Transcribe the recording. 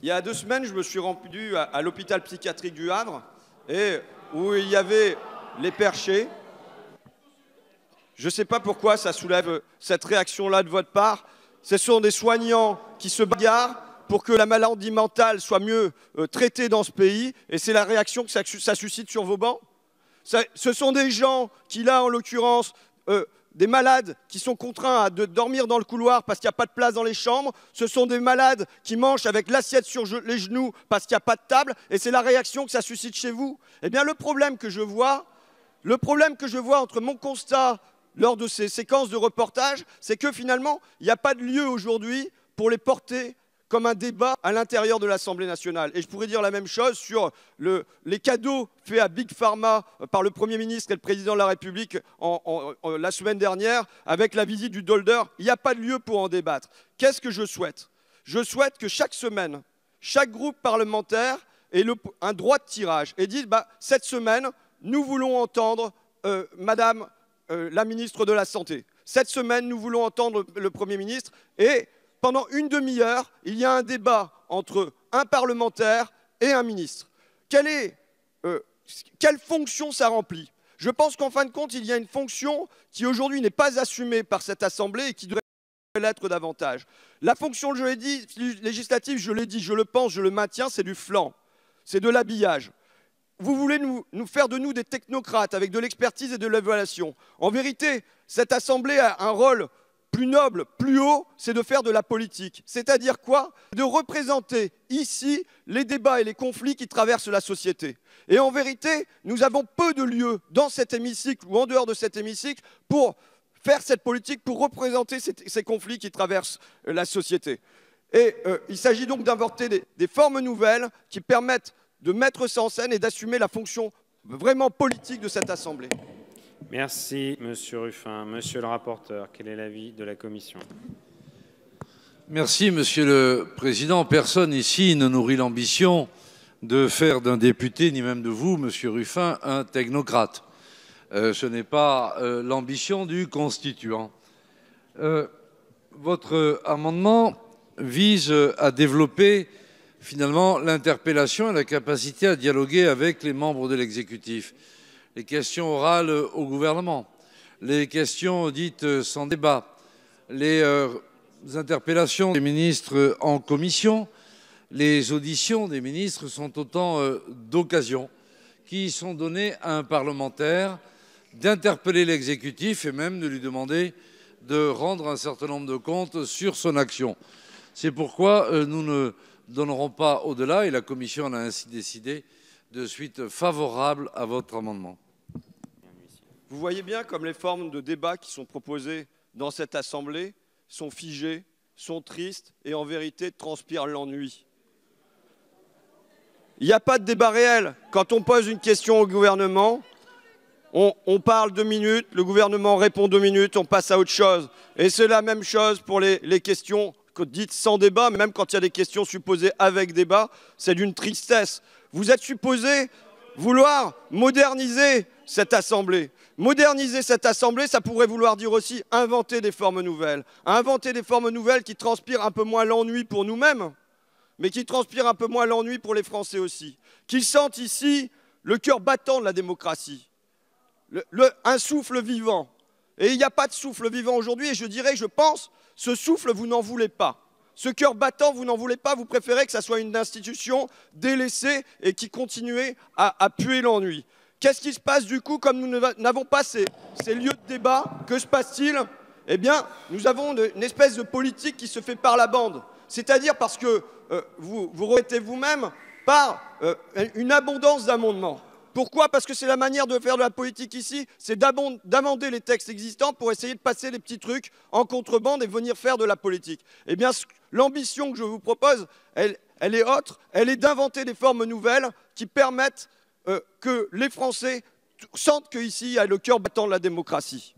Il y a 2 semaines, je me suis rendu à l'hôpital psychiatrique du Havre, et où il y avait les perchés. Je ne sais pas pourquoi ça soulève cette réaction-là de votre part. Ce sont des soignants qui se bagarrent pour que la maladie mentale soit mieux traitée dans ce pays, et c'est la réaction que ça suscite sur vos bancs. Ce sont des gens qui, là, en l'occurrence, des malades qui sont contraints de dormir dans le couloir parce qu'il n'y a pas de place dans les chambres. Ce sont des malades qui mangent avec l'assiette sur les genoux parce qu'il n'y a pas de table. Et c'est la réaction que ça suscite chez vous. Eh bien, le problème que je vois entre mon constat lors de ces séquences de reportage, c'est que finalement, il n'y a pas de lieu aujourd'hui pour les porter comme un débat à l'intérieur de l'Assemblée nationale. Et je pourrais dire la même chose sur les cadeaux faits à Big Pharma par le Premier ministre et le Président de la République la semaine dernière, avec la visite du Dolder. Il n'y a pas de lieu pour en débattre. Qu'est-ce que je souhaite? Je souhaite que chaque semaine, chaque groupe parlementaire ait un droit de tirage et dise cette semaine, nous voulons entendre Madame la ministre de la Santé. Cette semaine, nous voulons entendre le Premier ministre, et pendant une demi-heure, il y a un débat entre un parlementaire et un ministre. Quelle fonction ça remplit? Je pense qu'en fin de compte, il y a une fonction qui aujourd'hui n'est pas assumée par cette Assemblée et qui devrait l'être davantage. La fonction, je l'ai dit, législative, je l'ai dit, je le pense, je le maintiens, c'est du flanc, c'est de l'habillage. Vous voulez nous faire de nous des technocrates avec de l'expertise et de l'évaluation. En vérité, cette Assemblée a un rôle plus noble, plus haut, c'est de faire de la politique. C'est-à-dire quoi? De représenter ici les débats et les conflits qui traversent la société. Et en vérité, nous avons peu de lieux dans cet hémicycle ou en dehors de cet hémicycle pour faire cette politique, pour représenter ces conflits qui traversent la société. Et il s'agit donc d'inventer des formes nouvelles qui permettent de mettre ça en scène et d'assumer la fonction vraiment politique de cette Assemblée. Merci, Monsieur Ruffin. Monsieur le rapporteur, quel est l'avis de la Commission? Merci, Monsieur le Président. Personne ici ne nourrit l'ambition de faire d'un député, ni même de vous, Monsieur Ruffin, un technocrate. Ce n'est pas l'ambition du constituant. Votre amendement vise à développer finalement l'interpellation et la capacité à dialoguer avec les membres de l'exécutif. Les questions orales au gouvernement, les questions dites sans débat, les interpellations des ministres en commission, les auditions des ministres sont autant d'occasions qui sont données à un parlementaire d'interpeller l'exécutif et même de lui demander de rendre un certain nombre de comptes sur son action. C'est pourquoi nous ne donnerons pas au-delà, et la Commission en a ainsi décidé, de suite favorable à votre amendement. Vous voyez bien comme les formes de débat qui sont proposées dans cette Assemblée sont figées, sont tristes et en vérité transpirent l'ennui. Il n'y a pas de débat réel. Quand on pose une question au gouvernement, on parle 2 minutes, le gouvernement répond 2 minutes, on passe à autre chose. Et c'est la même chose pour les questions dites sans débat, même quand il y a des questions supposées avec débat, c'est d'une tristesse. Vous êtes supposé vouloir moderniser cette Assemblée. Moderniser cette Assemblée, ça pourrait vouloir dire aussi inventer des formes nouvelles. Inventer des formes nouvelles qui transpirent un peu moins l'ennui pour nous-mêmes, mais qui transpirent un peu moins l'ennui pour les Français aussi. Qu'ils sentent ici le cœur battant de la démocratie, un souffle vivant. Et il n'y a pas de souffle vivant aujourd'hui, et je pense, ce souffle, vous n'en voulez pas. Ce cœur battant, vous n'en voulez pas, vous préférez que ça soit une institution délaissée et qui continue à puer l'ennui. Qu'est-ce qui se passe du coup, comme nous n'avons pas ces lieux de débat? Que se passe-t-il? Eh bien, nous avons une espèce de politique qui se fait par la bande. C'est-à-dire parce que vous remettez vous-même par une abondance d'amendements. Pourquoi? Parce que c'est la manière de faire de la politique ici, c'est d'amender les textes existants pour essayer de passer les petits trucs en contrebande et venir faire de la politique. Eh bien, l'ambition que je vous propose, elle est autre, elle est d'inventer des formes nouvelles qui permettent que les Français sentent qu'ici, il y a le cœur battant de la démocratie.